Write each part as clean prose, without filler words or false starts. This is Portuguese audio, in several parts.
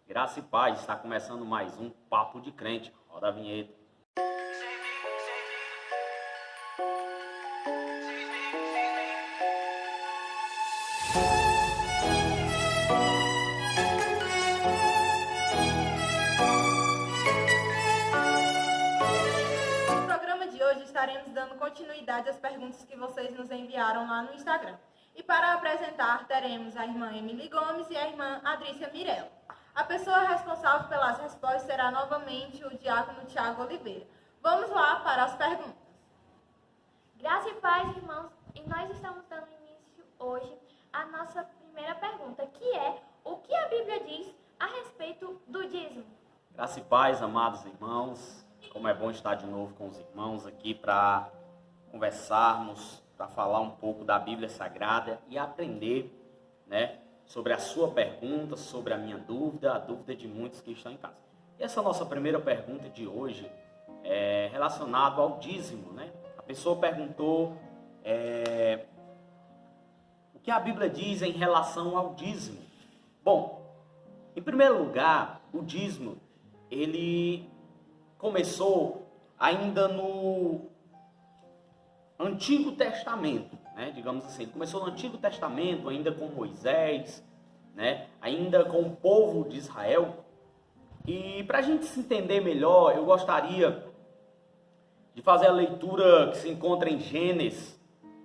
Graça e paz, está começando mais um Papo de Crente. Roda a vinheta. No programa de hoje estaremos dando continuidade às perguntas que vocês nos enviaram lá no Instagram. E para apresentar, teremos a irmã Emily Gomes e a irmã Adrícia Mirella. A pessoa responsável pelas respostas será novamente o diácono Tiago Oliveira. Vamos lá para as perguntas. Graça e paz, irmãos, e nós estamos dando início hoje à nossa primeira pergunta, que é: o que a Bíblia diz a respeito do dízimo? Graça e paz, amados irmãos. Como é bom estar de novo com os irmãos aqui para conversarmos, para falar um pouco da Bíblia Sagrada e aprender, sobre a sua pergunta, sobre a minha dúvida, a dúvida de muitos que estão em casa. E essa nossa primeira pergunta de hoje é relacionada ao dízimo, A pessoa perguntou o que a Bíblia diz em relação ao dízimo. Bom, em primeiro lugar, o dízimo, ele começou ainda no Antigo Testamento, digamos assim. Ele começou no Antigo Testamento, ainda com Moisés, ainda com o povo de Israel. E para a gente se entender melhor, eu gostaria de fazer a leitura que se encontra em Gênesis,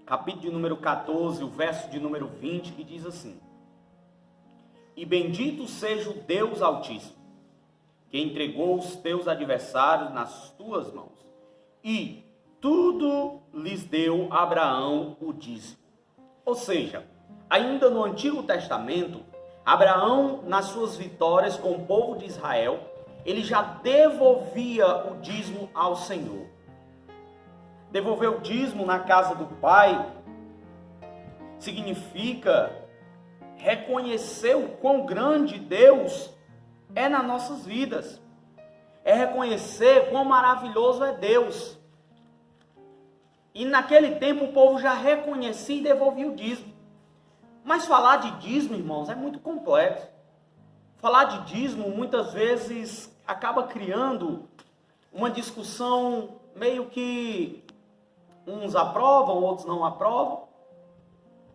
capítulo de número 14, o verso de número 20, que diz assim: E bendito seja o Deus Altíssimo, que entregou os teus adversários nas tuas mãos, e tudo lhes deu Abraão o dízimo. Ou seja, ainda no Antigo Testamento, Abraão, nas suas vitórias com o povo de Israel, ele já devolvia o dízimo ao Senhor. Devolver o dízimo na casa do Pai significa reconhecer o quão grande Deus é nas nossas vidas. É reconhecer quão maravilhoso é Deus. E naquele tempo o povo já reconhecia e devolvia o dízimo. Mas falar de dízimo, irmãos, é muito complexo. Falar de dízimo muitas vezes acaba criando uma discussão meio que uns aprovam, outros não aprovam.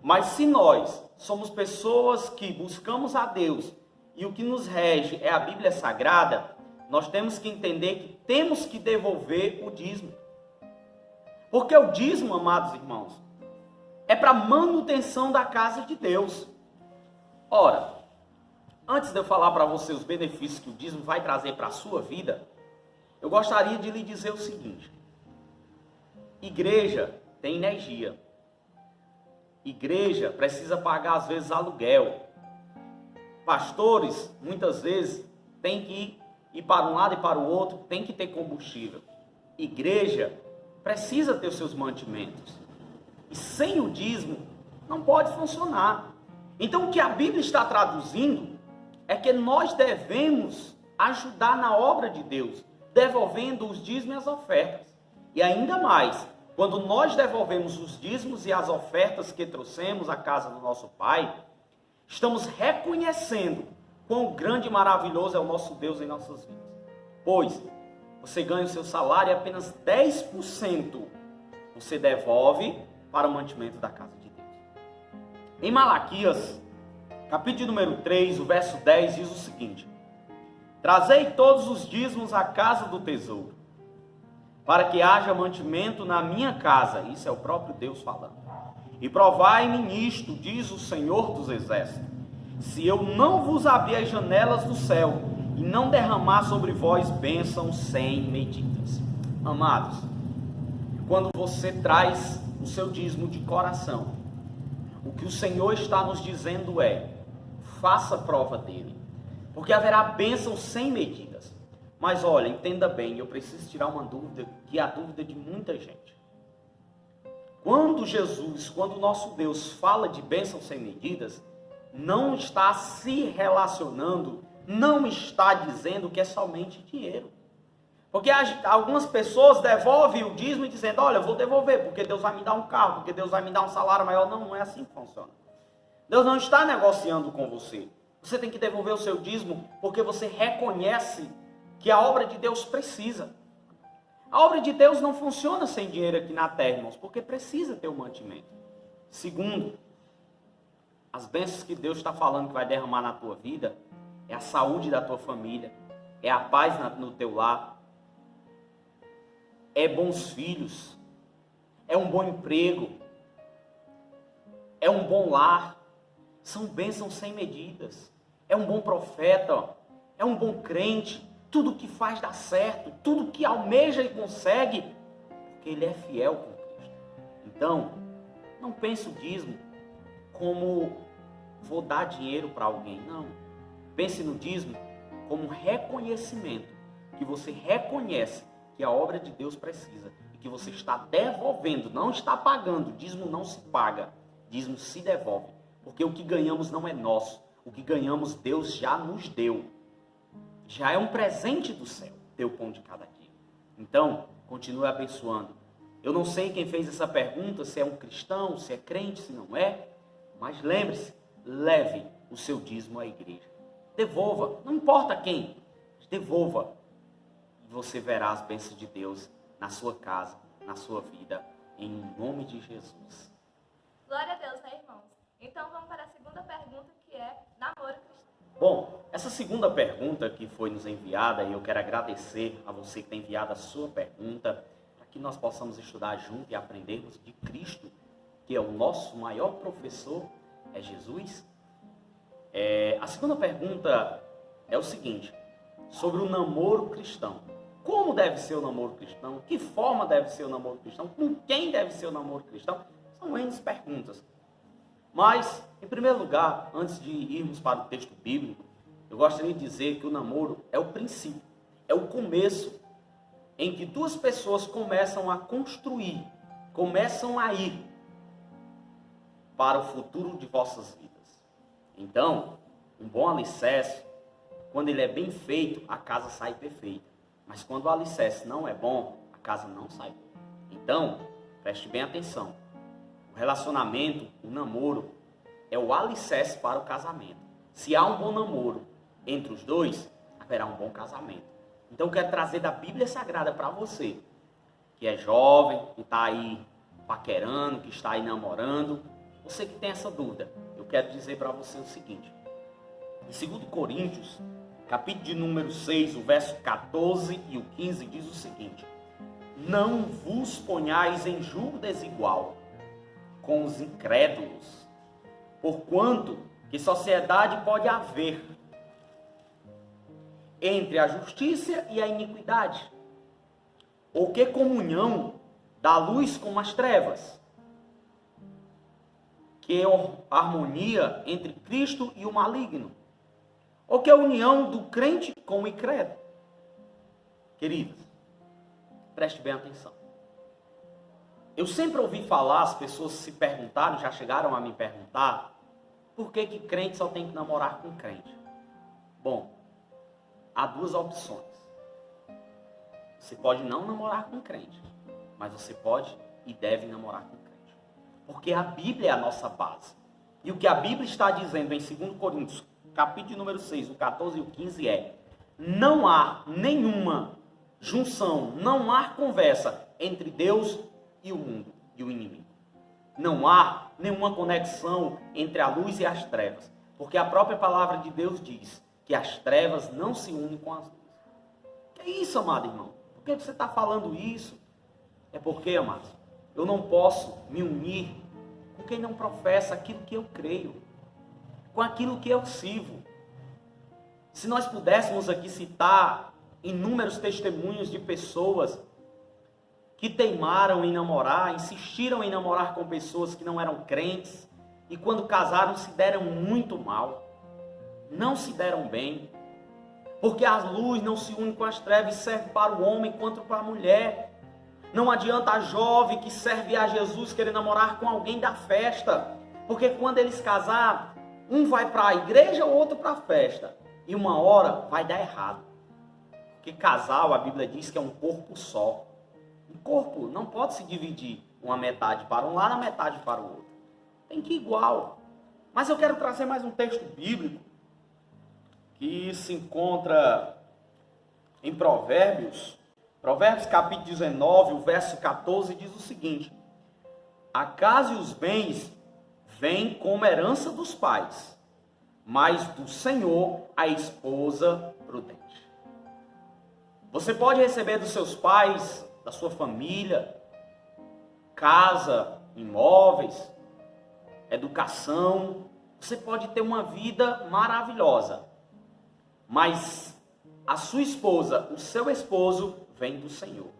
Mas se nós somos pessoas que buscamos a Deus e o que nos rege é a Bíblia Sagrada, nós temos que entender que temos que devolver o dízimo. Porque o dízimo, amados irmãos, é para manutenção da casa de Deus. Ora, antes de eu falar para você os benefícios que o dízimo vai trazer para a sua vida, eu gostaria de lhe dizer o seguinte: igreja tem energia. Igreja precisa pagar às vezes aluguel. Pastores, muitas vezes, têm que ir para um lado e para o outro, tem que ter combustível. Igreja precisa ter os seus mantimentos. E sem o dízimo, não pode funcionar. Então, o que a Bíblia está traduzindo é que nós devemos ajudar na obra de Deus, devolvendo os dízimos e as ofertas. E ainda mais, quando nós devolvemos os dízimos e as ofertas que trouxemos à casa do nosso Pai, estamos reconhecendo quão grande e maravilhoso é o nosso Deus em nossas vidas. Pois você ganha o seu salário e apenas 10% você devolve para o mantimento da casa de Deus. Em Malaquias, capítulo número 3, o verso 10, diz o seguinte: Trazei todos os dízimos à casa do tesouro, para que haja mantimento na minha casa. Isso é o próprio Deus falando. E provai-me nisto, diz o Senhor dos Exércitos, se eu não vos abrir as janelas do céu e não derramar sobre vós bênçãos sem medidas. Amados, quando você traz o seu dízimo de coração, o que o Senhor está nos dizendo é: faça prova dele, porque haverá bênçãos sem medidas. Mas olha, entenda bem, eu preciso tirar uma dúvida, que é a dúvida de muita gente. Quando o nosso Deus fala de bênçãos sem medidas, não está se relacionando, não está dizendo que é somente dinheiro. Porque algumas pessoas devolvem o dízimo dizendo: olha, eu vou devolver porque Deus vai me dar um carro, porque Deus vai me dar um salário maior. Não, não é assim que funciona. Deus não está negociando com você. Você tem que devolver o seu dízimo porque você reconhece que a obra de Deus precisa. A obra de Deus não funciona sem dinheiro aqui na terra, irmãos, porque precisa ter o mantimento. Segundo, as bênçãos que Deus está falando que vai derramar na tua vida é a saúde da tua família, é a paz no teu lar, é bons filhos, é um bom emprego, é um bom lar. São bênçãos sem medidas. É um bom profeta, é um bom crente. Tudo que faz dá certo, tudo que almeja e consegue, porque ele é fiel com Cristo. Então, não pense o dízimo como vou dar dinheiro para alguém, não. Pense no dízimo como um reconhecimento, que você reconhece que a obra de Deus precisa e que você está devolvendo, não está pagando. Dízimo não se paga, dízimo se devolve, porque o que ganhamos não é nosso, o que ganhamos Deus já nos deu. Já é um presente do céu, teu pão de cada dia. Então, continue abençoando. Eu não sei quem fez essa pergunta, se é um cristão, se é crente, se não é, mas lembre-se, leve o seu dízimo à igreja. Devolva, não importa quem, devolva. E você verá as bênçãos de Deus na sua casa, na sua vida, em nome de Jesus. Glória a Deus, né, irmãos? Então vamos para a segunda pergunta, que é namoro cristão. Bom, essa segunda pergunta que foi nos enviada, e eu quero agradecer a você que tem enviado a sua pergunta, para que nós possamos estudar junto e aprendermos de Cristo, que é o nosso maior professor, é Jesus. A segunda pergunta é o seguinte, sobre o namoro cristão. Como deve ser o namoro cristão? Que forma deve ser o namoro cristão? Com quem deve ser o namoro cristão? São N perguntas. Mas, em primeiro lugar, antes de irmos para o texto bíblico, eu gostaria de dizer que o namoro é o princípio, é o começo em que duas pessoas começam a construir, começam a ir para o futuro de vossas vidas. Então, um bom alicerce, quando ele é bem feito, a casa sai perfeita. Mas quando o alicerce não é bom, a casa não sai boa. Então, preste bem atenção. O relacionamento, o namoro, é o alicerce para o casamento. Se há um bom namoro entre os dois, haverá um bom casamento. Então eu quero trazer da Bíblia Sagrada para você, que é jovem, que está aí paquerando, que está aí namorando, você que tem essa dúvida, eu quero dizer para você o seguinte. Em 2 Coríntios, capítulo de número 6, o verso 14 e o 15 diz o seguinte: não vos ponhais em julgo desigual com os incrédulos, porquanto que sociedade pode haver entre a justiça e a iniquidade? Ou que comunhão da luz com as trevas? Que harmonia entre Cristo e o maligno? Ou que união do crente com o incrédulo? Queridos, preste bem atenção. Eu sempre ouvi falar, as pessoas se perguntaram, já chegaram a me perguntar, por que crente só tem que namorar com crente? Bom, há duas opções. Você pode não namorar com crente, mas você pode e deve namorar com crente. Porque a Bíblia é a nossa base. E o que a Bíblia está dizendo em 2 Coríntios, capítulo número 6, o 14 e o 15 é: não há nenhuma junção, não há conversa entre Deus e o mundo, e o inimigo. Não há nenhuma conexão entre a luz e as trevas. Porque a própria palavra de Deus diz que as trevas não se unem com as luzes. Que é isso, amado irmão? Por que você está falando isso? É porque, amados, eu não posso me unir com quem não professa aquilo que eu creio, com aquilo que eu sirvo. Se nós pudéssemos aqui citar inúmeros testemunhos de pessoas que teimaram em namorar, insistiram em namorar com pessoas que não eram crentes, e quando casaram se deram muito mal, não se deram bem, porque a luz não se une com as trevas e serve para o homem quanto para a mulher. Não adianta a jovem que serve a Jesus querer namorar com alguém da festa, porque quando eles casar, um vai para a igreja, o outro para a festa, e uma hora vai dar errado, porque casal, a Bíblia diz que é um corpo só. O corpo não pode se dividir, uma metade para um lado, a metade para o outro. Tem que ir igual. Mas eu quero trazer mais um texto bíblico que se encontra em Provérbios. Provérbios capítulo 19, o verso 14 diz o seguinte: a casa e os bens vêm como herança dos pais, mas do Senhor a esposa prudente. Você pode receber dos seus pais, da sua família, casa, imóveis, educação. Você pode ter uma vida maravilhosa, mas a sua esposa, o seu esposo, vem do Senhor.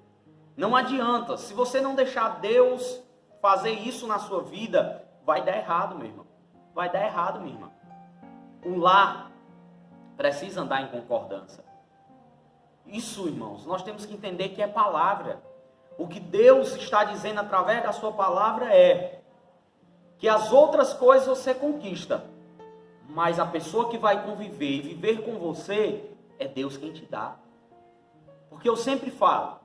Não adianta, se você não deixar Deus fazer isso na sua vida, vai dar errado, meu irmão. Vai dar errado, minha irmã. O lar precisa andar em concordância. Isso, irmãos, nós temos que entender que é palavra. O que Deus está dizendo através da sua palavra é que as outras coisas você conquista, mas a pessoa que vai conviver e viver com você é Deus quem te dá. Porque eu sempre falo,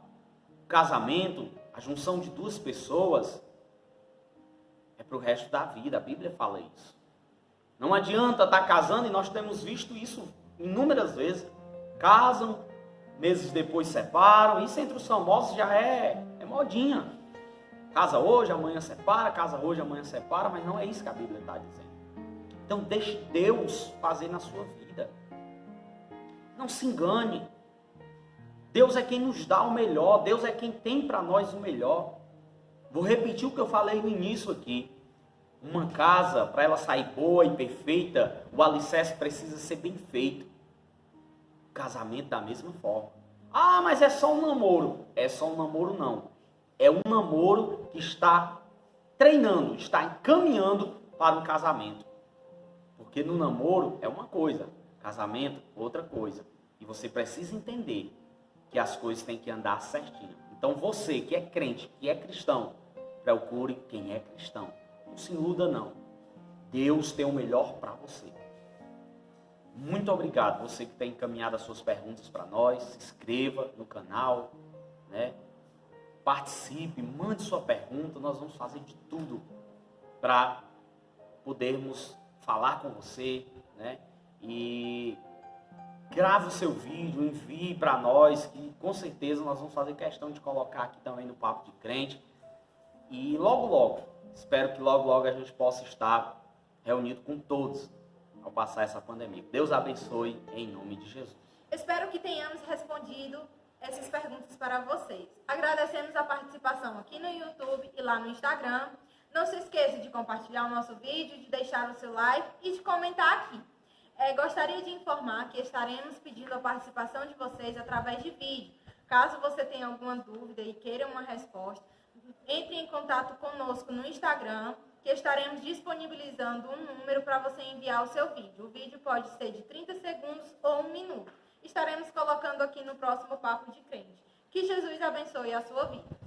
casamento, a junção de duas pessoas é para o resto da vida. A Bíblia fala isso. Não adianta estar casando, e nós temos visto isso inúmeras vezes. Casam, meses depois separam. Isso entre os famosos já é modinha. Casa hoje, amanhã separa, casa hoje, amanhã separa, mas não é isso que a Bíblia está dizendo. Então deixe Deus fazer na sua vida. Não se engane. Deus é quem nos dá o melhor, Deus é quem tem para nós o melhor. Vou repetir o que eu falei no início aqui. Uma casa, para ela sair boa e perfeita, o alicerce precisa ser bem feito. Casamento da mesma forma. Ah, mas é só um namoro. É só um namoro não. É um namoro que está treinando, está encaminhando para um casamento. Porque no namoro é uma coisa, casamento outra coisa. E você precisa entender que as coisas têm que andar certinho. Então você que é crente, que é cristão, procure quem é cristão. Não se iluda não. Deus tem o melhor para você. Muito obrigado, você que tem encaminhado as suas perguntas para nós. Se inscreva no canal, né? Participe, mande sua pergunta. Nós vamos fazer de tudo para podermos falar com você, né? E grave o seu vídeo, envie para nós, que com certeza nós vamos fazer questão de colocar aqui também no Papo de Crente. E logo, espero que logo a gente possa estar reunido com todos ao passar essa pandemia. Deus abençoe em nome de Jesus. Espero que tenhamos respondido essas perguntas para vocês. Agradecemos a participação aqui no YouTube e lá no Instagram. Não se esqueça de compartilhar o nosso vídeo, de deixar o seu like e de comentar aqui. Gostaria de informar que estaremos pedindo a participação de vocês através de vídeo. Caso você tenha alguma dúvida e queira uma resposta, entre em contato conosco no Instagram, que estaremos disponibilizando um número para você enviar o seu vídeo. O vídeo pode ser de 30 segundos ou 1 minuto. Estaremos colocando aqui no próximo Papo de Crente. Que Jesus abençoe a sua vida.